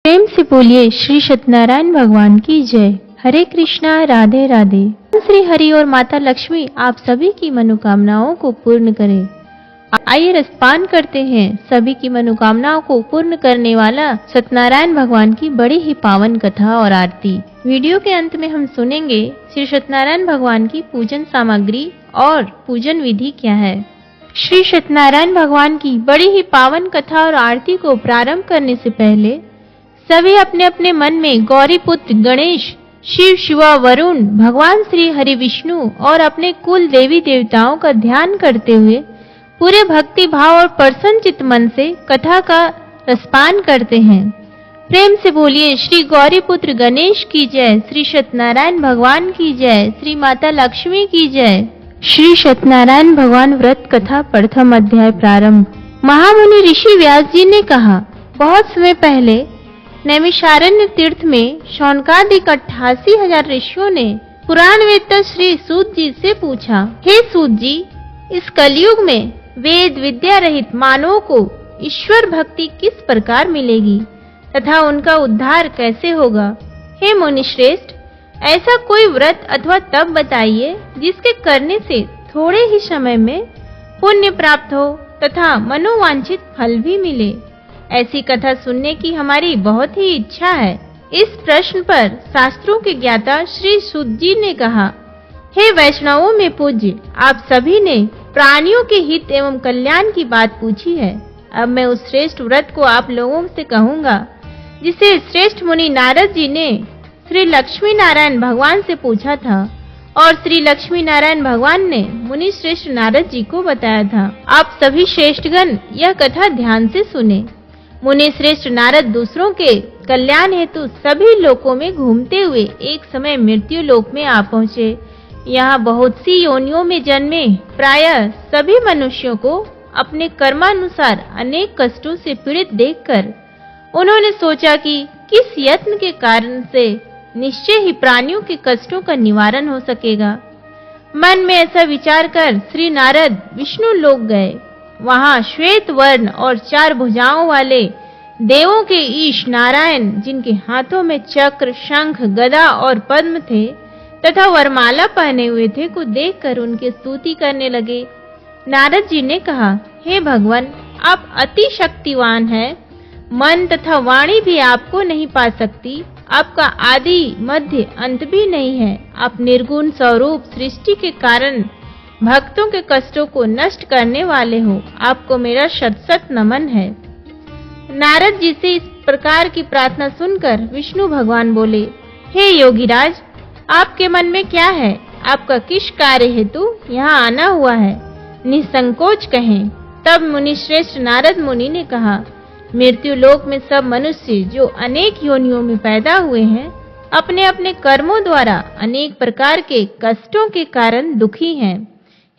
प्रेम से बोलिए श्री सत्यनारायण भगवान की जय। हरे कृष्णा, राधे राधे। श्री हरि और माता लक्ष्मी आप सभी की मनोकामनाओं को पूर्ण करें। आइए रसपान करते हैं सभी की मनोकामनाओं को पूर्ण करने वाला सत्यनारायण भगवान की बड़ी ही पावन कथा और आरती। वीडियो के अंत में हम सुनेंगे श्री सत्यनारायण भगवान की पूजन सामग्री और पूजन विधि क्या है। श्री सत्यनारायण भगवान की बड़ी ही पावन कथा और आरती को प्रारंभ करने से पहले सभी अपने अपने मन में गौरी पुत्र गणेश, शिव, शिवा, वरुण, भगवान श्री हरि विष्णु और अपने कुल देवी देवताओं का ध्यान करते हुए पूरे भक्ति भाव और प्रसन्न चित्त मन से कथा का रसपान करते हैं। प्रेम से बोलिए श्री गौरी पुत्र गणेश की जय, श्री सत्यनारायण भगवान की जय, श्री माता लक्ष्मी की जय। श्री सत्यनारायण भगवान व्रत कथा प्रथम अध्याय प्रारंभ। महामुनि ऋषि व्यास जी ने कहा, बहुत समय पहले नैमिषारण्य तीर्थ में शौनकादिक 88,000 ऋषियों ने पुराण वेत्ता श्री सूत जी से पूछा, हे सूत जी, इस कलयुग में वेद विद्या रहित मानवों को ईश्वर भक्ति किस प्रकार मिलेगी तथा उनका उद्धार कैसे होगा। हे मुनिश्रेष्ठ, ऐसा कोई व्रत अथवा तप बताइए जिसके करने से थोड़े ही समय में पुण्य प्राप्त हो तथा मनोवांछित फल भी मिले। ऐसी कथा सुनने की हमारी बहुत ही इच्छा है। इस प्रश्न पर शास्त्रों के ज्ञाता श्री सूत जी ने कहा, हे वैष्णवों में पूज्य, आप सभी ने प्राणियों के हित एवं कल्याण की बात पूछी है। अब मैं उस श्रेष्ठ व्रत को आप लोगों से कहूँगा जिसे श्रेष्ठ मुनि नारद जी ने श्री लक्ष्मी नारायण भगवान से पूछा था और श्री लक्ष्मी नारायण भगवान ने मुनि श्रेष्ठ नारद जी को बताया था। आप सभी श्रेष्ठगण यह कथा ध्यान से सुने। मुनि श्रेष्ठ नारद दूसरों के कल्याण हेतु सभी लोकों में घूमते हुए एक समय मृत्यु लोक में आ पहुँचे। यहाँ बहुत सी योनियों में जन्मे प्रायः सभी मनुष्यों को अपने कर्मानुसार अनेक कष्टों से पीड़ित देखकर उन्होंने सोचा कि किस यत्न के कारण से निश्चय ही प्राणियों के कष्टों का निवारण हो सकेगा। मन में ऐसा विचार कर श्री नारद विष्णु लोक गए। वहां श्वेत वर्ण और 4 भुजाओं वाले देवों के ईश नारायण, जिनके हाथों में चक्र, शंख, गदा और पद्म थे तथा वरमाला पहने हुए थे, को देखकर उनकी स्तुति करने लगे। नारद जी ने कहा, हे भगवान, आप अति शक्तिवान हैं। मन तथा वाणी भी आपको नहीं पा सकती। आपका आदि मध्य अंत भी नहीं है। आप निर्गुण स्वरूप सृष्टि के कारण भक्तों के कष्टों को नष्ट करने वाले हो। आपको मेरा शत शत नमन है। नारद जी से इस प्रकार की प्रार्थना सुनकर विष्णु भगवान बोले, हे योगीराज, आपके मन में क्या है? आपका किस कार्य हेतु यहाँ आना हुआ है? निसंकोच कहें। तब मुनि श्रेष्ठ नारद मुनि ने कहा, मृत्यु लोक में सब मनुष्य जो अनेक योनियों में पैदा हुए हैं, अपने अपने कर्मों द्वारा अनेक प्रकार के कष्टों के कारण दुखी हैं।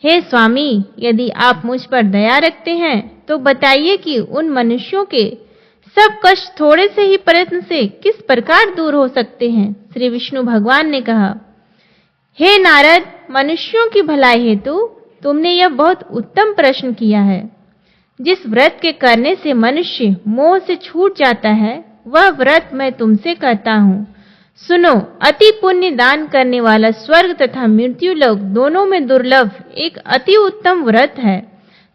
हे स्वामी, यदि आप मुझ पर दया रखते हैं तो बताइए कि उन मनुष्यों के सब कष्ट थोड़े से ही प्रयत्न से किस प्रकार दूर हो सकते हैं। श्री विष्णु भगवान ने कहा, हे नारद, मनुष्यों की भलाई हेतु तुमने यह बहुत उत्तम प्रश्न किया है। जिस व्रत के करने से मनुष्य मोह से छूट जाता है, वह व्रत मैं तुमसे कहता हूँ। सुनो, अति पुण्य दान करने वाला स्वर्ग तथा मृत्यु लोक दोनों में दुर्लभ एक अति उत्तम व्रत है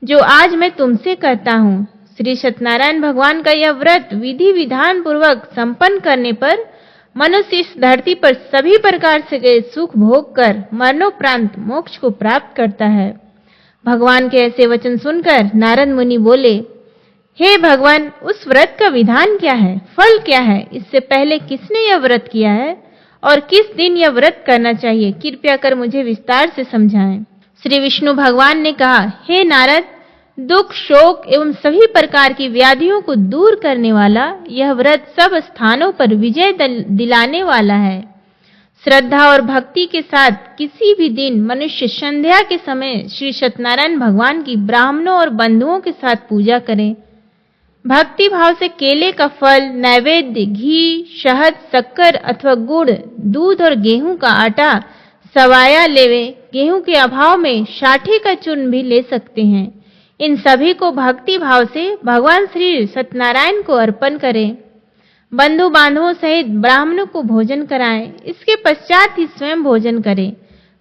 जो आज मैं तुमसे कहता हूँ। श्री सत्यनारायण भगवान का यह व्रत विधि विधान पूर्वक संपन्न करने पर मनुष्य इस धरती पर सभी प्रकार से सुख भोग कर मरणोपरांत मोक्ष को प्राप्त करता है। भगवान के ऐसे वचन सुनकर नारद मुनि बोले, हे भगवान, उस व्रत का विधान क्या है, फल क्या है? इससे पहले किसने यह व्रत किया है और किस दिन यह व्रत करना चाहिए? कृपया कर मुझे विस्तार से समझाएं। श्री विष्णु भगवान ने कहा, हे नारद, दुख, शोक एवं सभी प्रकार की व्याधियों को दूर करने वाला यह व्रत सब स्थानों पर विजय दिलाने वाला है। श्रद्धा और भक्ति के साथ किसी भी दिन मनुष्य संध्या के समय श्री सत्यनारायण भगवान की ब्राह्मणों और बंधुओं के साथ पूजा करें। भक्ति भाव से केले का फल, नैवेद्य, घी, शहद, शक्कर अथवा गुड़, दूध और गेहूं का आटा सवाया लेवे। गेहूं के अभाव में साठे का चूर्ण भी ले सकते हैं। इन सभी को भक्ति भाव से भगवान श्री सत्यनारायण को अर्पण करें। बंधु बांधवों सहित ब्राह्मणों को भोजन कराएं, इसके पश्चात ही स्वयं भोजन करें।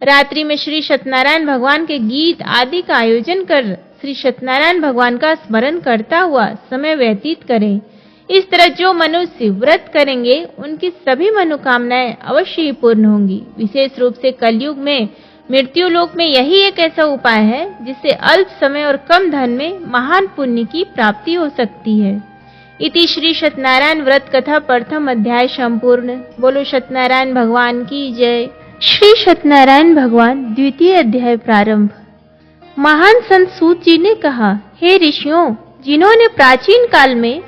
रात्रि में श्री सत्यनारायण भगवान के गीत आदि का आयोजन कर श्री सत्यनारायण भगवान का स्मरण करता हुआ समय व्यतीत करें। इस तरह जो मनुष्य व्रत करेंगे उनकी सभी मनोकामनाएं अवश्य ही पूर्ण होंगी। विशेष रूप से कलयुग में मृत्यु लोक में यही एक ऐसा उपाय है जिससे अल्प समय और कम धन में महान पुण्य की प्राप्ति हो सकती है। इति श्री सत्यनारायण व्रत कथा प्रथम अध्याय संपूर्ण। बोलो सत्यनारायण भगवान की जय। श्री सत्यनारायण भगवान द्वितीय अध्याय प्रारंभ। महान संत सूत जी ने कहा, हे ऋषियों, जिन्होंने प्राचीन काल में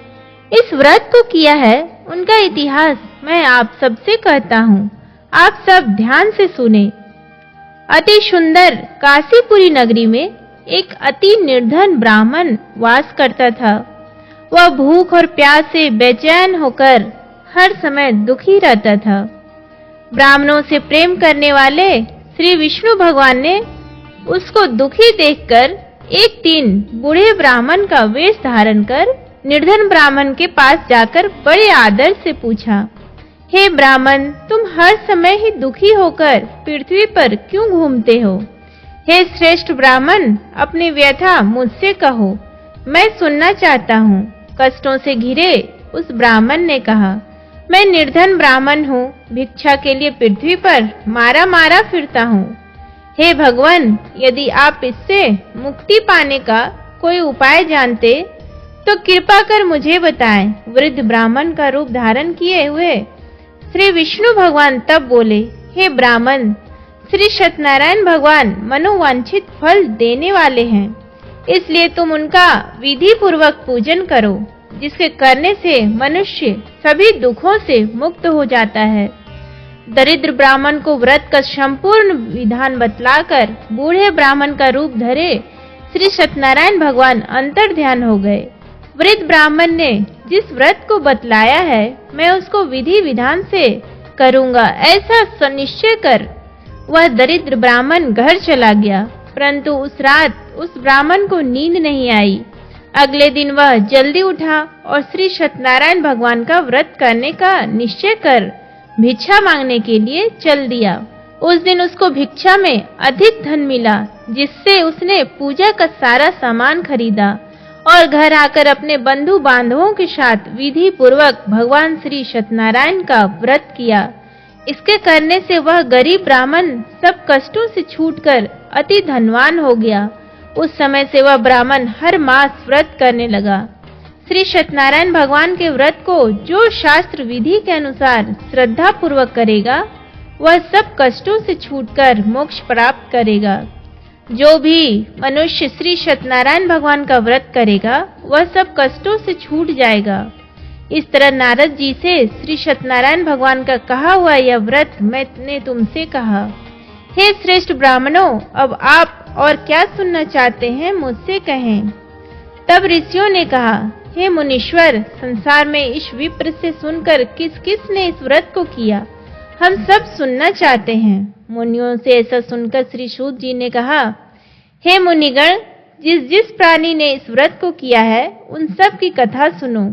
इस व्रत को किया है उनका इतिहास मैं आप सबसे कहता हूँ, आप सब ध्यान से सुने। अति सुंदर काशीपुरी नगरी में एक अति निर्धन ब्राह्मण वास करता था। वह भूख और प्यास से बेचैन होकर हर समय दुखी रहता था। ब्राह्मणों से प्रेम करने वाले श्री विष्णु भगवान ने उसको दुखी देखकर एक दिन बूढ़े ब्राह्मण का वेश धारण कर निर्धन ब्राह्मण के पास जाकर बड़े आदर से पूछा, हे ब्राह्मण, तुम हर समय ही दुखी होकर पृथ्वी पर क्यों घूमते हो? हे श्रेष्ठ ब्राह्मण, अपनी व्यथा मुझसे कहो, मैं सुनना चाहता हूँ। कष्टों से घिरे उस ब्राह्मण ने कहा, मैं निर्धन ब्राह्मण हूँ, भिक्षा के लिए पृथ्वी पर मारा मारा फिरता हूँ। हे भगवान, यदि आप इससे मुक्ति पाने का कोई उपाय जानते तो कृपा कर मुझे बताएं। वृद्ध ब्राह्मण का रूप धारण किए हुए श्री विष्णु भगवान तब बोले, हे ब्राह्मण, श्री सत्यनारायण भगवान मनोवांछित फल देने वाले हैं, इसलिए तुम उनका विधि पूर्वक पूजन करो, जिसके करने से मनुष्य सभी दुखों से मुक्त हो जाता है। दरिद्र ब्राह्मण को व्रत का संपूर्ण विधान बतलाकर बूढ़े ब्राह्मण का रूप धरे श्री सत्यनारायण भगवान अंतर ध्यान हो गए। वृद्ध ब्राह्मण ने जिस व्रत को बतलाया है मैं उसको विधि विधान से करूंगा, ऐसा सुनिश्चय कर वह दरिद्र ब्राह्मण घर चला गया। परंतु उस रात उस ब्राह्मण को नींद नहीं आई। अगले दिन वह जल्दी उठा और श्री सत्यनारायण भगवान का व्रत करने का निश्चय कर भिक्षा मांगने के लिए चल दिया। उस दिन उसको भिक्षा में अधिक धन मिला, जिससे उसने पूजा का सारा सामान खरीदा और घर आकर अपने बंधु बांधवों के साथ विधि पूर्वक भगवान श्री सत्यनारायण का व्रत किया। इसके करने से वह गरीब ब्राह्मण सब कष्टों से छूटकर अति धनवान हो गया। उस समय से वह ब्राह्मण हर मास व्रत करने लगा। श्री सत्यनारायण भगवान के व्रत को जो शास्त्र विधि के अनुसार श्रद्धा पूर्वक करेगा वह सब कष्टों से छूटकर मोक्ष प्राप्त करेगा। जो भी मनुष्य श्री सत्यनारायण भगवान का व्रत करेगा वह सब कष्टों से छूट जाएगा। इस तरह नारद जी से श्री सत्यनारायण भगवान का कहा हुआ यह व्रत मैंने तुमसे कहा। हे श्रेष्ठ ब्राह्मणों, अब आप और क्या सुनना चाहते हैं मुझसे कहें। तब ऋषियों ने कहा, हे मुनीश्वर, संसार में इस विप्र से सुनकर किस किस ने इस व्रत को किया, हम सब सुनना चाहते हैं। मुनियों से ऐसा सुनकर श्री सूत जी ने कहा, हे मुनिगण, जिस जिस प्राणी ने इस व्रत को किया है उन सब की कथा सुनो।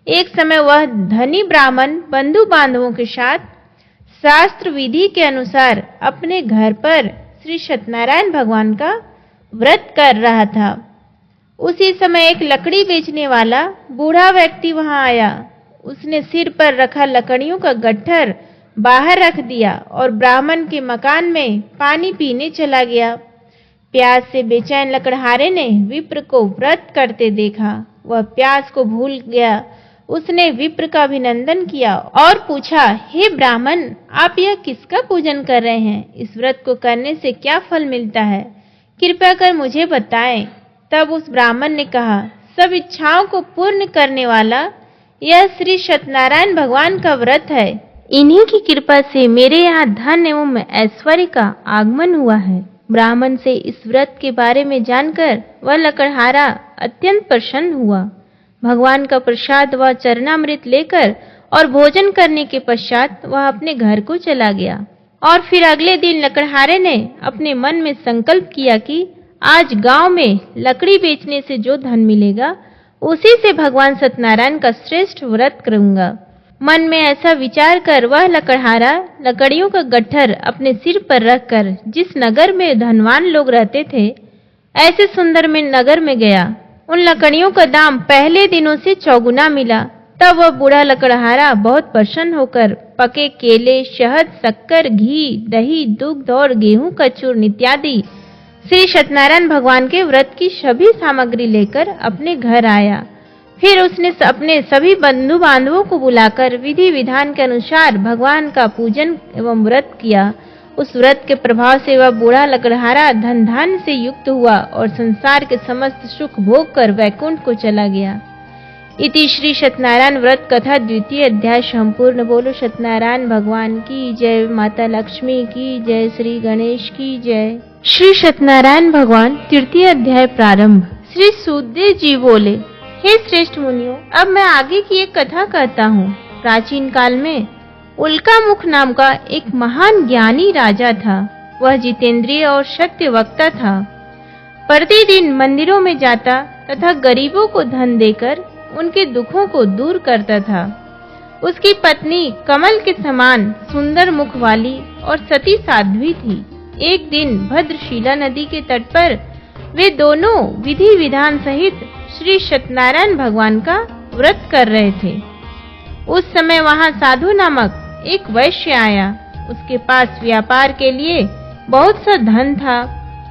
एक समय वह धनी ब्राह्मण बंधु बांधवों के साथ शास्त्र विधि के अनुसार अपने घर पर श्री सत्यनारायण भगवान का व्रत कर रहा था। उसी समय एक लकड़ी बेचने वाला बूढ़ा व्यक्ति वहां आया। उसने सिर पर रखा लकड़ियों का गट्ठर बाहर रख दिया और ब्राह्मण के मकान में पानी पीने चला गया। प्यास से बेचैन लकड़हारे ने विप्र को व्रत करते देखा। वह प्यास को भूल गया। उसने विप्र का अभिनंदन किया और पूछा, हे ब्राह्मण, आप यह किसका पूजन कर रहे हैं? इस व्रत को करने से क्या फल मिलता है? कृपया कर मुझे बताएं। तब उस ब्राह्मण ने कहा, सब इच्छाओं को पूर्ण करने वाला यह श्री सत्यनारायण भगवान का व्रत है। इन्हीं की कृपा से मेरे यहाँ धन एवं ऐश्वर्य का आगमन हुआ है। ब्राह्मण से इस व्रत के बारे में जानकर वह लकड़हारा अत्यंत प्रसन्न हुआ। भगवान का प्रसाद व चरणामृत लेकर और भोजन करने के पश्चात वह अपने घर को चला गया। और फिर अगले दिन लकड़हारे ने अपने मन में संकल्प किया कि आज गांव में लकड़ी बेचने से जो धन मिलेगा उसी से भगवान सत्यनारायण का श्रेष्ठ व्रत करूंगा। मन में ऐसा विचार कर वह लकड़हारा लकड़ियों का गट्ठर अपने सिर पर रखकर जिस नगर में धनवान लोग रहते थे, ऐसे सुंदर में नगर में गया। उन लकड़ियों का दाम पहले दिनों से चौगुना मिला। तब वह बूढ़ा लकड़हारा बहुत प्रसन्न होकर पके केले, शहद, शक्कर, घी, दही, दुग्ध और गेहूं का चूर्ण इत्यादि श्री सत्यनारायण भगवान के व्रत की सभी सामग्री लेकर अपने घर आया। फिर उसने अपने सभी बंधु बांधवों को बुलाकर विधि विधान के अनुसार भगवान का पूजन एवं व्रत किया। उस व्रत के प्रभाव से वह बूढ़ा लकड़हारा धन धान्य से युक्त हुआ और संसार के समस्त सुख भोग कर वैकुंठ को चला गया। इति श्री सत्यनारायण व्रत कथा द्वितीय अध्याय संपूर्ण। बोलो सत्यनारायण भगवान की जय, माता लक्ष्मी की जय, श्री गणेश की जय। श्री सत्यनारायण भगवान तृतीय अध्याय प्रारंभ। श्री सुखदेव जी बोले, हे श्रेष्ठ मुनियों, अब मैं आगे की एक कथा कहता हूँ। प्राचीन काल में उल्कामुख नाम का एक महान ज्ञानी राजा था। वह जितेंद्रिय और सत्य वक्ता था। प्रतिदिन मंदिरों में जाता तथा गरीबों को धन देकर उनके दुखों को दूर करता था। उसकी पत्नी कमल के समान सुंदर मुख वाली और सती साध्वी थी। एक दिन भद्रशिला नदी के तट पर वे दोनों विधि विधान सहित श्री सत्यनारायण भगवान का व्रत कर रहे थे। उस समय वहां साधु नामक एक वैश्य आया। उसके पास व्यापार के लिए बहुत सा धन था।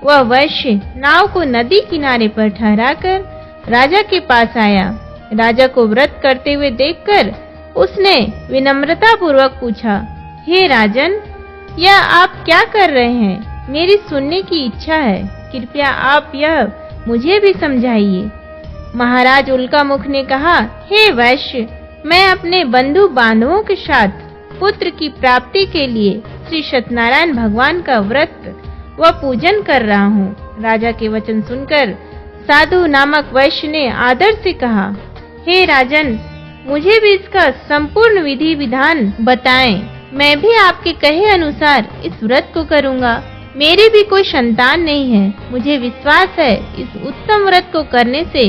वह वैश्य नाव को नदी किनारे पर ठहराकर राजा के पास आया। राजा को व्रत करते हुए देखकर उसने विनम्रता पूर्वक पूछा, हे राजन, यह आप क्या कर रहे हैं? मेरी सुनने की इच्छा है, कृपया आप यह मुझे भी समझाइए। महाराज उल्कामुख ने कहा, हे वैश्य, मैं अपने बंधु बांधवों के साथ पुत्र की प्राप्ति के लिए श्री सत्यनारायण भगवान का व्रत व पूजन कर रहा हूँ। राजा के वचन सुनकर साधु नामक वैश्य ने आदर से कहा, हे राजन, मुझे भी इसका संपूर्ण विधि विधान बताएं। मैं भी आपके कहे अनुसार इस व्रत को करूँगा। मेरी भी कोई संतान नहीं है। मुझे विश्वास है इस उत्तम व्रत को करने से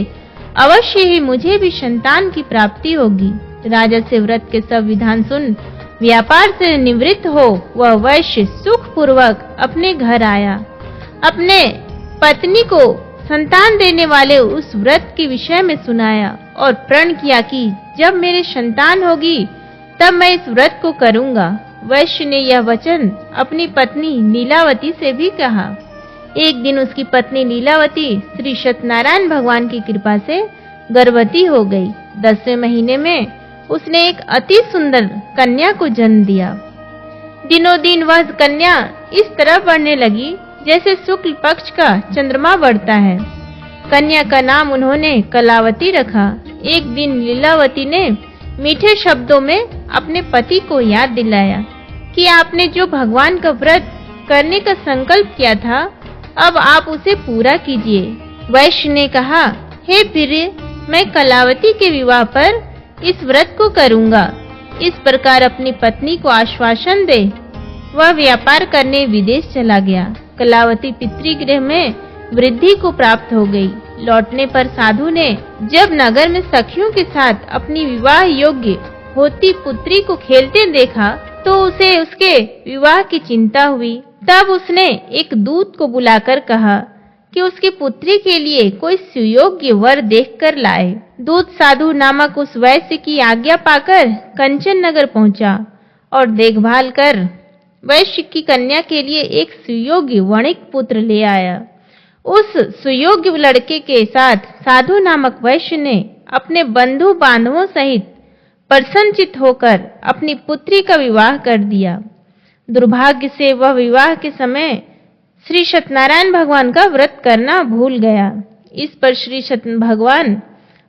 अवश्य ही मुझे भी संतान की प्राप्ति होगी। राजा से व्रत के सब विधान सुन व्यापार से निवृत्त हो वह वैश्य सुख पूर्वक अपने घर आया। अपने पत्नी को संतान देने वाले उस व्रत के विषय में सुनाया और प्रण किया कि जब मेरी संतान होगी तब मैं इस व्रत को करूंगा। वैश्य ने यह वचन अपनी पत्नी लीलावती से भी कहा। एक दिन उसकी पत्नी लीलावती श्री सत्यनारायण भगवान की कृपा से गर्भवती हो गई। 10वें महीने में उसने एक अति सुंदर कन्या को जन्म दिया। दिनों दिन वह कन्या इस तरह बढ़ने लगी जैसे शुक्ल पक्ष का चंद्रमा बढ़ता है। कन्या का नाम उन्होंने कलावती रखा। एक दिन लीलावती ने मीठे शब्दों में अपने पति को याद दिलाया कि आपने जो भगवान का व्रत करने का संकल्प किया था, अब आप उसे पूरा कीजिए। वैश्य ने कहा, हे प्रिय, मैं कलावती के विवाह पर इस व्रत को करूंगा। इस प्रकार अपनी पत्नी को आश्वासन दे वह व्यापार करने विदेश चला गया। कलावती पितृगृह में वृद्धि को प्राप्त हो गई। लौटने पर साधु ने जब नगर में सखियों के साथ अपनी विवाह योग्य होती पुत्री को खेलते देखा तो उसे उसके विवाह की चिंता हुई। तब उसने एक दूत को बुलाकर कहा कि उसकी पुत्री के लिए कोई सुयोग्य वर देखकर लाए। दूत साधु नामक उस वैश्य की आज्ञा पाकर कंचन नगर पहुंचा और देखभाल कर वैश्य की कन्या के लिए एक सुयोग्य वणिक पुत्र ले आया। उस सुयोग्य लड़के के साथ साधु नामक वैश्य ने अपने बंधु बांधवों सहित प्रसन्नचित होकर अपनी पुत्री का विवाह कर दिया। दुर्भाग्य से वह विवाह के समय श्री सत्यनारायण भगवान का व्रत करना भूल गया। इस पर श्री सत्य भगवान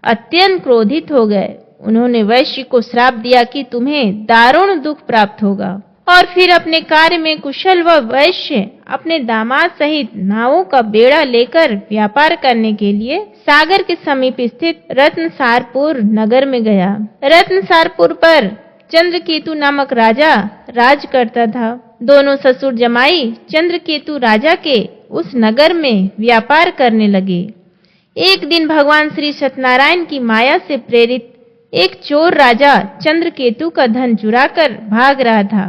अत्यंत क्रोधित हो गए। उन्होंने वैश्य को श्राप दिया कि तुम्हें दारुण दुख प्राप्त होगा। और फिर अपने कार्य में कुशल व वैश्य अपने दामाद सहित नावों का बेड़ा लेकर व्यापार करने के लिए सागर के समीप स्थित रत्नसारपुर नगर में गया। रत्नसारपुर पर चंद्रकेतु नामक राजा राज करता था। दोनों ससुर जमाई चंद्रकेतु राजा के उस नगर में व्यापार करने लगे। एक दिन भगवान श्री सत्यनारायण की माया से प्रेरित एक चोर राजा चंद्रकेतु का धन चुराकर भाग रहा था।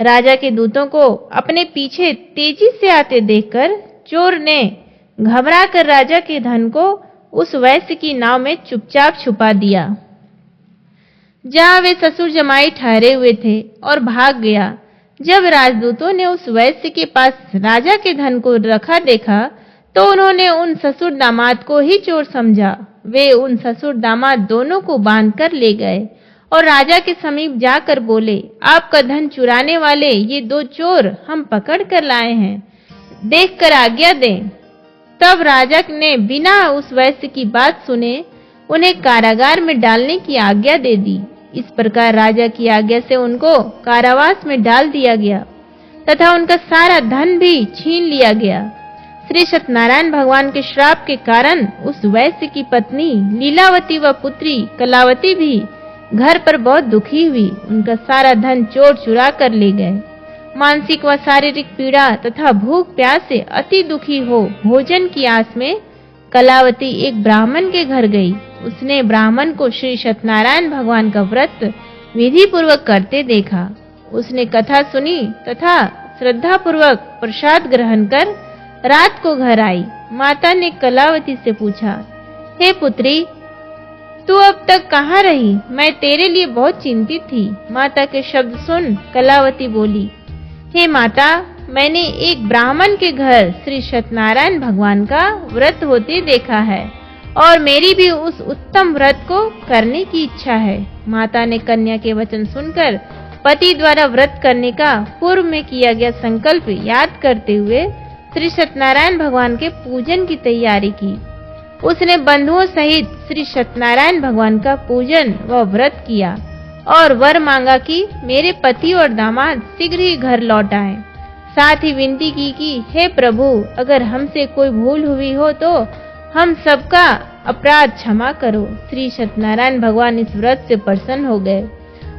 राजा के दूतों को अपने पीछे तेजी से आते देखकर चोर ने घबराकर राजा के धन को उस वैश्य की नाव में चुपचाप छुपा दिया, जहां वे ससुर जमाई ठहरे हुए थे, और भाग गया। जब राजदूतों ने उस वैश्य के पास राजा के धन को रखा देखा तो उन्होंने उन ससुर दामाद को ही चोर समझा। वे उन ससुर दामाद दोनों को बांधकर ले गए और राजा के समीप जाकर बोले, आपका धन चुराने वाले ये दो चोर हम पकड़ कर लाए हैं, देखकर आज्ञा दें। तब राजा ने बिना उस वैश्य की बात सुने उन्हें कारागार में डालने की आज्ञा दे दी। इस प्रकार राजा की आज्ञा से उनको कारावास में डाल दिया गया तथा उनका सारा धन भी छीन लिया गया। श्री सत्यनारायण भगवान के श्राप के कारण उस वैश्य की पत्नी लीलावती व पुत्री कलावती भी घर पर बहुत दुखी हुई। उनका सारा धन चोर चुरा कर ले गए। मानसिक व शारीरिक पीड़ा तथा भूख प्यास से अति दुखी हो भोजन की आस में कलावती एक ब्राह्मण के घर गई। उसने ब्राह्मण को श्री सत्यनारायण भगवान का व्रत विधि पूर्वक करते देखा। उसने कथा सुनी तथा श्रद्धा पूर्वक प्रसाद ग्रहण कर रात को घर आई। माता ने कलावती से पूछा, हे पुत्री, तू अब तक कहाँ रही? मैं तेरे लिए बहुत चिंतित थी। माता के शब्द सुन कलावती बोली, हे माता, मैंने एक ब्राह्मण के घर श्री सत्यनारायण भगवान का व्रत होते देखा है और मेरी भी उस उत्तम व्रत को करने की इच्छा है। माता ने कन्या के वचन सुनकर पति द्वारा व्रत करने का पूर्व में किया गया संकल्प याद करते हुए श्री सत्यनारायण भगवान के पूजन की तैयारी की। उसने बंधुओं सहित श्री सत्यनारायण भगवान का पूजन व व्रत किया और वर मांगा कि मेरे पति और दामाद शीघ्र ही घर लौट आए। साथ ही विनती की कि हे प्रभु, अगर हमसे कोई भूल हुई हो तो हम सबका अपराध क्षमा करो। श्री सत्यनारायण भगवान इस व्रत से प्रसन्न हो गए।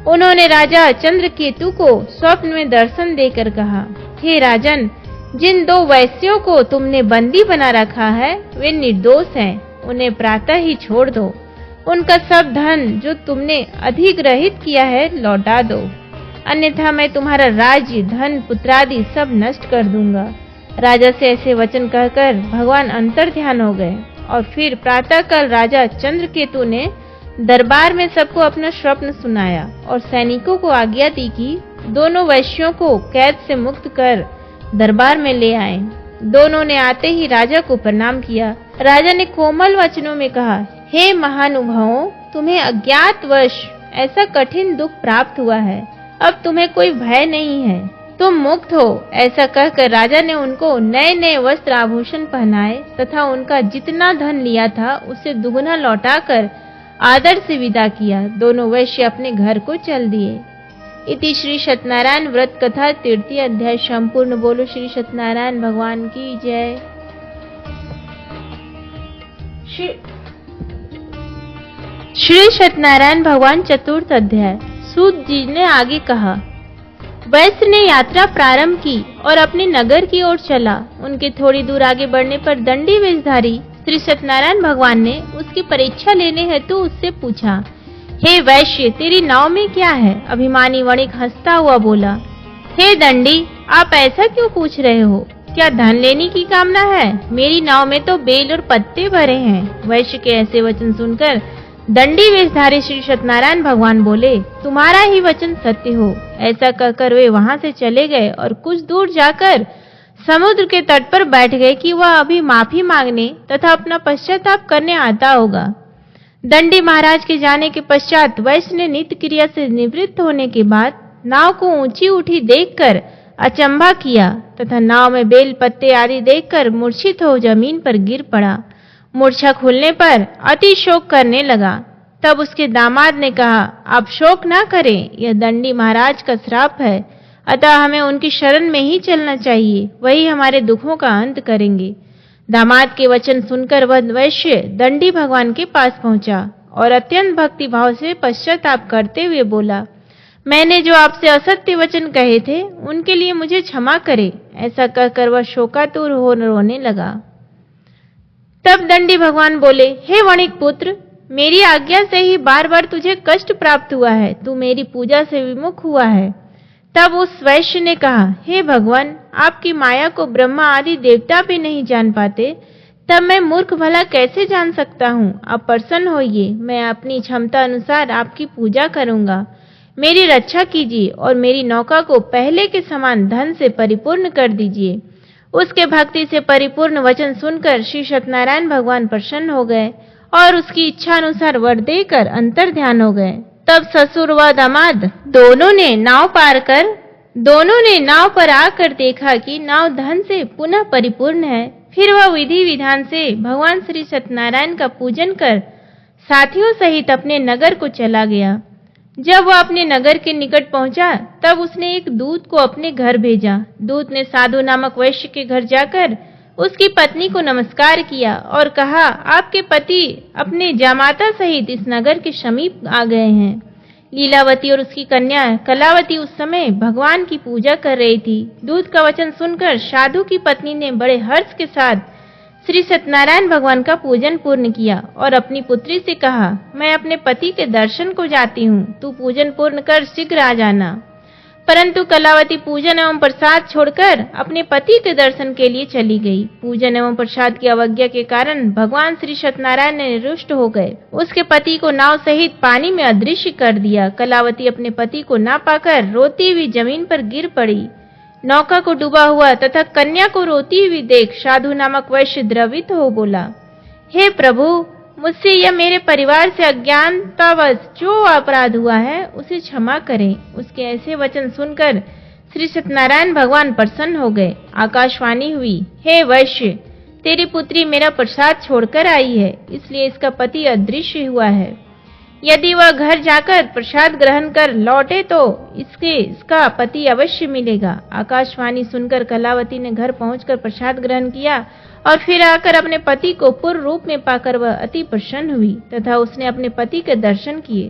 उन्होंने राजा चंद्रकेतु को स्वप्न में दर्शन देकर कहा, हे राजन, जिन दो वैश्यों को तुमने बंदी बना रखा है वे निर्दोष हैं, उन्हें प्रातः ही छोड़ दो। उनका सब धन जो तुमने अधिग्रहित किया है लौटा दो, अन्यथा मैं तुम्हारा राज्य, धन, पुत्रादि सब नष्ट कर दूंगा। राजा से ऐसे वचन कहकर भगवान अंतर ध्यान हो गए और फिर प्रातःकाल राजा चंद्रकेतु ने दरबार में सबको अपना स्वप्न सुनाया और सैनिकों को आज्ञा दी कि दोनों वैश्यों को कैद से मुक्त कर दरबार में ले आए। दोनों ने आते ही राजा को प्रणाम किया। राजा ने कोमल वचनों में कहा, हे महानुभावों, तुम्हें अज्ञातवश ऐसा कठिन दुख प्राप्त हुआ है, अब तुम्हें कोई भय नहीं है, तुम मुक्त हो। ऐसा कहकर राजा ने उनको नए नए वस्त्र आभूषण पहनाए तथा उनका जितना धन लिया था उससे दुगुना लौटाकर आदर से विदा किया। दोनों वैश्य अपने घर को चल दिए। इति श्री सत्यनारायण व्रत कथा 3 अध्याय संपूर्ण। बोलो श्री सत्यनारायण भगवान की जय। श्री सत्यनारायण भगवान 4th अध्याय। सूत जी ने आगे कहा, वैश्य ने यात्रा प्रारंभ की और अपने नगर की ओर चला। उनके थोड़ी दूर आगे बढ़ने पर दंडी वेशधारी श्री सत्यनारायण भगवान ने उसकी परीक्षा लेने हेतु उससे पूछा, हे वैश्य, तेरी नाव में क्या है? अभिमानी वणिक हंसता हुआ बोला, हे दंडी, आप ऐसा क्यों पूछ रहे हो? क्या धन लेने की कामना है? मेरी नाव में तो बेल और पत्ते भरे हैं। वैश्य के ऐसे वचन सुनकर दंडी वेशधारी श्री सत्यनारायण भगवान बोले, तुम्हारा ही वचन सत्य हो। ऐसा कहकर वे वहां से चले गए और कुछ दूर जाकर समुद्र के तट पर बैठ गए कि वह अभी माफी मांगने तथा अपना पश्चाताप करने आता होगा। दंडी महाराज के जाने के पश्चात वैश्य ने नित्य क्रिया से निवृत्त होने के बाद नाव को ऊंची उठी देखकर अचंभा किया तथा नाव में बेल पत्ते आदि देखकर मूर्छित हो जमीन पर गिर पड़ा। मूर्छा खुलने पर अति शोक करने लगा। तब उसके दामाद ने कहा, आप शोक ना करें, यह दंडी महाराज का श्राप है, अतः हमें उनकी शरण में ही चलना चाहिए, वही हमारे दुखों का अंत करेंगे। दामाद के वचन सुनकर वह वैश्य दंडी भगवान के पास पहुंचा और अत्यंत भक्ति भाव से पश्चाताप करते हुए बोला, मैंने जो आपसे असत्य वचन कहे थे उनके लिए मुझे क्षमा करें। ऐसा कहकर वह शोकातुर हो रोने लगा। तब दंडी भगवान बोले, हे वणिक पुत्र, मेरी आज्ञा से ही बार बार तुझे कष्ट प्राप्त हुआ है, तू मेरी पूजा से विमुख हुआ है। तब उस वैश्य ने कहा, हे भगवान, आपकी माया को ब्रह्मा आदि देवता भी नहीं जान पाते, तब मैं मूर्ख भला कैसे जान सकता हूँ। आप प्रसन्न होइए, मैं अपनी क्षमता अनुसार आपकी पूजा करूंगा। मेरी रक्षा कीजिए और मेरी नौका को पहले के समान धन से परिपूर्ण कर दीजिए। उसके भक्ति से परिपूर्ण वचन सुनकर श्री सत्यनारायण भगवान प्रसन्न हो गए और उसकी इच्छा अनुसार वर देकर अंतर ध्यान हो गए। तब ससुर व दामाद दोनों ने नाव पर आकर देखा कि नाव धन से पुनः परिपूर्ण है। फिर वह विधि विधान से भगवान श्री सत्यनारायण का पूजन कर साथियों सहित अपने नगर को चला गया। जब वह अपने नगर के निकट पहुंचा, तब उसने एक दूत को अपने घर भेजा। दूत ने साधु नामक वैश्य के घर जाकर उसकी पत्नी को नमस्कार किया और कहा, आपके पति अपने जामाता सहित इस नगर के समीप आ गए हैं। लीलावती और उसकी कन्या कलावती उस समय भगवान की पूजा कर रही थी। दूत का वचन सुनकर साधु की पत्नी ने बड़े हर्ष के साथ श्री सत्यनारायण भगवान का पूजन पूर्ण किया और अपनी पुत्री से कहा, मैं अपने पति के दर्शन को जाती हूँ, तू पूजन पूर्ण कर शीघ्र आ जाना। परंतु कलावती पूजन एवं प्रसाद छोड़कर अपने पति के दर्शन के लिए चली गई। पूजन एवं प्रसाद की अवज्ञा के कारण भगवान श्री सत्यनारायण ने रुष्ट हो गए। उसके पति को नाव सहित पानी में अदृश्य कर दिया। कलावती अपने पति को ना पाकर रोती हुई जमीन पर गिर पड़ी। नौका को डूबा हुआ तथा कन्या को रोती हुई देख साधु नामक वैश्य द्रवित हो बोला, हे प्रभु, मुझसे या मेरे परिवार से अज्ञानतावश जो अपराध हुआ है उसे क्षमा करें। उसके ऐसे वचन सुनकर श्री सत्यनारायण भगवान प्रसन्न हो गए। आकाशवाणी हुई, हे वैश्य, तेरी पुत्री मेरा प्रसाद छोड़कर आई है, इसलिए इसका पति अदृश्य हुआ है। यदि वह घर जाकर प्रसाद ग्रहण कर लौटे तो इसका पति अवश्य मिलेगा। आकाशवाणी सुनकर कलावती ने घर पहुंचकर प्रसाद ग्रहण किया और फिर आकर अपने पति को पूर्ण रूप में पाकर वह अति प्रसन्न हुई तथा उसने अपने पति के दर्शन किए।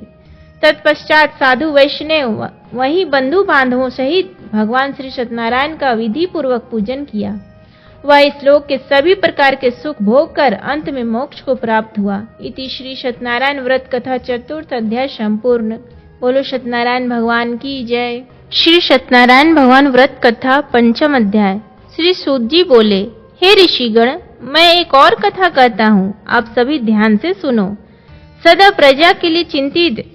तत्पश्चात साधु वैश्य ने वही बंधु बांधवों सहित भगवान श्री सत्यनारायण का विधि पूर्वक पूजन किया। वह इस लोक के सभी प्रकार के सुख भोग कर अंत में मोक्ष को प्राप्त हुआ। इति श्री सत्यनारायण व्रत कथा चतुर्थ अध्याय संपूर्ण। बोलो सत्यनारायण भगवान की जय। श्री सत्यनारायण भगवान व्रत कथा पंचम अध्याय। श्री सूत जी बोले, हे ऋषिगण, मैं एक और कथा कहता हूँ, आप सभी ध्यान से सुनो। सदा प्रजा के लिए चिंतित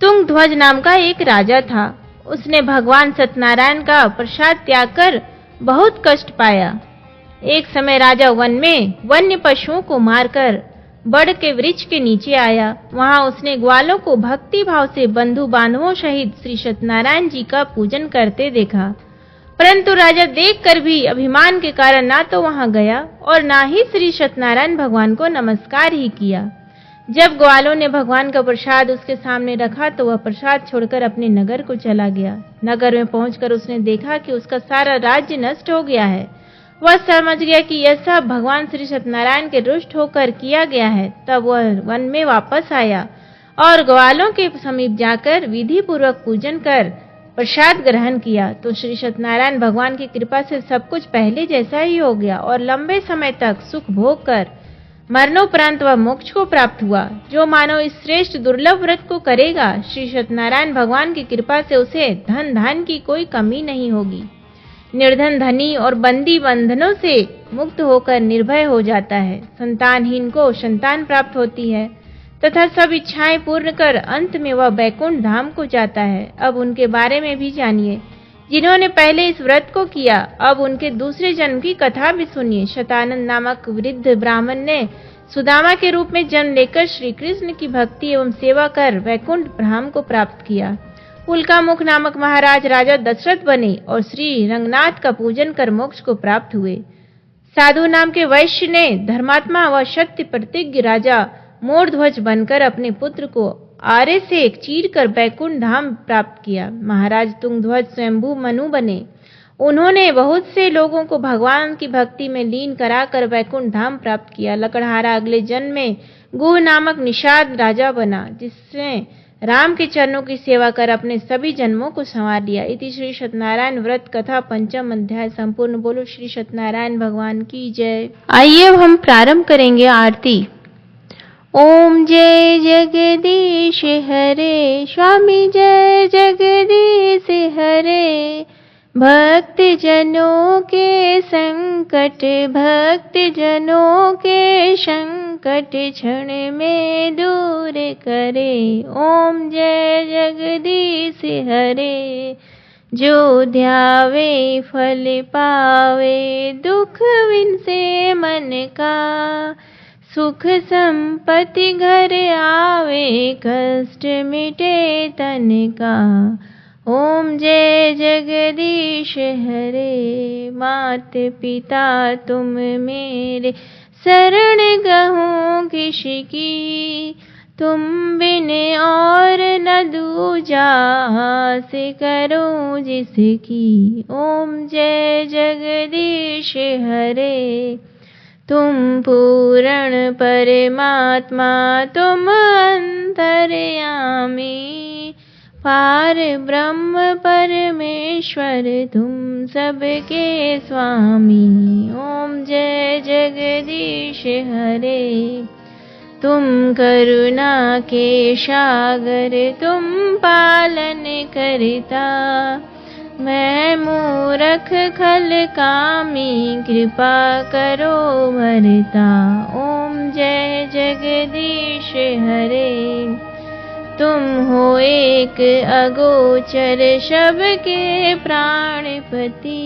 तुंगध्वज नाम का एक राजा था। उसने भगवान सत्यनारायण का प्रसाद त्याग कर बहुत कष्ट पाया। एक समय राजा वन में वन्य पशुओं को मारकर बड़ के वृक्ष के नीचे आया। वहां उसने ग्वालों को भक्ति भाव से बंधु बांधवों सहित श्री सत्यनारायण जी का पूजन करते देखा। परंतु राजा देखकर भी अभिमान के कारण ना तो वहां गया और ना ही श्री सत्यनारायण भगवान को नमस्कार ही किया। जब ग्वालों ने भगवान का प्रसाद उसके सामने रखा तो वह प्रसाद छोड़कर अपने नगर को चला गया। नगर में पहुंचकर उसने देखा कि उसका सारा राज्य नष्ट हो गया है। वह समझ गया कि यह सब भगवान श्री सत्यनारायण के रुष्ट होकर किया गया है। तब वह वन में वापस आया और ग्वालों के समीप जाकर विधि पूर्वक पूजन कर प्रसाद ग्रहण किया तो श्री सत्यनारायण भगवान की कृपा से सब कुछ पहले जैसा ही हो गया और लंबे समय तक सुख भोग कर मरणोपरांत वह मोक्ष को प्राप्त हुआ। जो मानव इस श्रेष्ठ दुर्लभ व्रत को करेगा, श्री सत्यनारायण भगवान की कृपा से उसे धन धान की कोई कमी नहीं होगी। निर्धन धनी और बंदी बंधनों से मुक्त होकर निर्भय हो जाता है। संतानहीन को संतान प्राप्त होती है तथा सब इच्छाएं पूर्ण कर अंत में वह बैकुंठ धाम को जाता है। अब उनके बारे में भी जानिए जिन्होंने पहले इस व्रत को किया। अब उनके दूसरे जन्म की कथा भी सुनिए। शतानंद नामक वृद्ध ब्राह्मण ने सुदामा के रूप में जन्म लेकर श्री कृष्ण की भक्ति एवं सेवा कर वैकुंठ धाम को प्राप्त किया। उल्कामुख नामक महाराज राजा दशरथ बने और श्री रंगनाथ का पूजन कर मोक्ष को प्राप्त हुए। साधु नाम के वैश्य ने धर्मात्मा व शक्ति प्रतिज्ञ राजा मोरध्वज बनकर अपने पुत्र को आरे से चीर कर बैकुंठ धाम प्राप्त किया। महाराज तुंगध्वज स्वयंभू मनु बने। उन्होंने बहुत से लोगों को भगवान की भक्ति में लीन कराकर वैकुंठ धाम प्राप्त किया। लकड़हारा अगले जन्म में गुह नामक निषाद राजा बना, जिसने राम के चरणों की सेवा कर अपने सभी जन्मों को संवार लिया। इति श्री सत्यनारायण व्रत कथा पंचम अध्याय संपूर्ण। बोलो श्री सत्यनारायण भगवान की जय। आइए अब हम प्रारंभ करेंगे आरती। ओम जय जगदीश हरे, स्वामी जय जगदीश हरे। भक्त जनों के संकट, भक्त जनों के संकट क्षण में दूर करे। ओम जय जगदीश हरे। जो ध्यावे फल पावे, दुख विनसे मन का। सुख संपत्ति घर आवे, कष्ट मिटे तन का। ओम जय जगदीश हरे। मात पिता तुम मेरे, शरण गहूँ किसकी। तुम बिन और न दूजा, आस करूं जिसकी। ओम जय जगदीश हरे। तुम पूर्ण परमात्मा, तुम अंतर्यामी। पार ब्रह्म परमेश्वर, तुम सबके स्वामी। ओम जय जगदीश हरे। तुम करुणा के सागर, तुम पालन करता। मैं मूरख खल कामी, कृपा करो भरता। ओम जय जगदीश हरे। तुम हो एक अगोचर, सबके प्राणपति।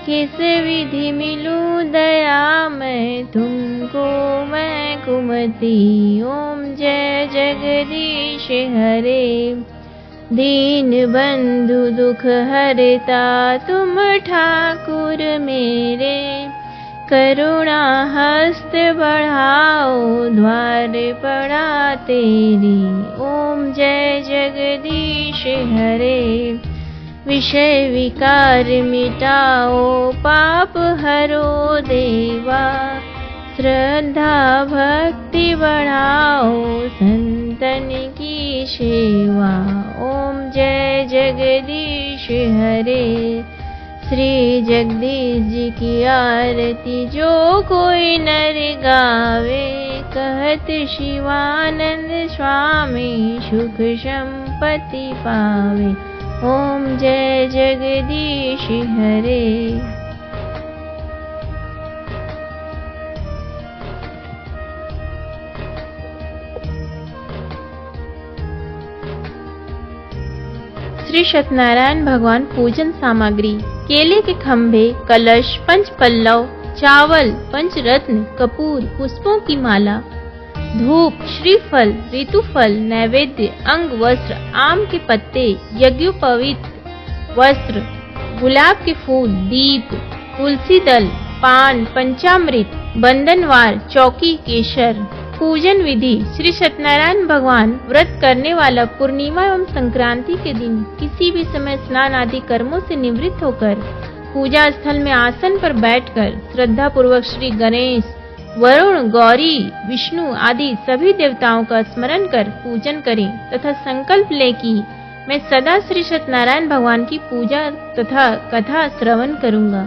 किस विधि मिलूं दया मैं तुमको, मैं कुमति। ओम जय जगदीश हरे। दीन बंधु दुख हरता, तुम ठाकुर मेरे। करुणा हस्त बढ़ाओ, द्वार पड़ा तेरी। ओम जय जगदीश हरे। विषय विकार मिटाओ, पाप हरो देवा। श्रद्धा भक्ति बढ़ाओ, संतन की सेवा। ओम जय जगदीश हरे। श्री जगदीश जी की आरती जो कोई नर गावे। कहत शिवानंद स्वामी, सुख संपत्ति पावे। ओम जय जगदीश हरे। श्री सत्यनारायण भगवान पूजन सामग्री: केले के खम्भे, कलश, पंच पल्लव, चावल, पंचरत्न, कपूर, पुष्पों की माला, धूप, श्रीफल, ऋतुफल, नैवेद्य, अंग वस्त्र, आम के पत्ते, यज्ञोपवीत वस्त्र, गुलाब के फूल, दीप, तुलसी दल, पान, पंचामृत, बंधनवार, चौकी, केसर। पूजन विधि: श्री सत्यनारायण भगवान व्रत करने वाला पूर्णिमा एवं संक्रांति के दिन किसी भी समय स्नान आदि कर्मों से निवृत्त होकर पूजा स्थल में आसन पर बैठकर श्रद्धा पूर्वक श्री गणेश, वरुण, गौरी, विष्णु आदि सभी देवताओं का स्मरण कर पूजन करें तथा संकल्प ले कि मैं सदा श्री सत्यनारायण भगवान की पूजा तथा कथा श्रवण करूंगा।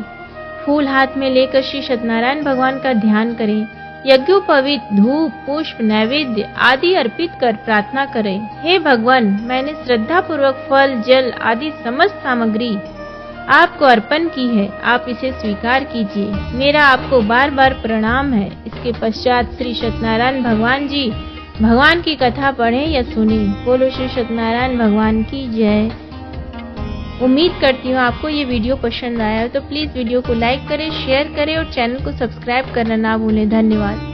फूल हाथ में लेकर श्री सत्यनारायण भगवान का ध्यान करें। यज्ञोपवीत धूप, पुष्प, नैवेद्य आदि अर्पित कर प्रार्थना करें। हे भगवान, मैंने श्रद्धा पूर्वक फल, जल आदि समस्त सामग्री आपको अर्पण की है, आप इसे स्वीकार कीजिए। मेरा आपको बार बार प्रणाम है। इसके पश्चात श्री सत्यनारायण भगवान जी भगवान की कथा पढ़ें या सुनें। बोलो श्री सत्यनारायण भगवान की जय। उम्मीद करती हूँ आपको ये वीडियो पसंद आया हो तो प्लीज़ वीडियो को लाइक करें, शेयर करें और चैनल को सब्सक्राइब करना ना भूलें। धन्यवाद।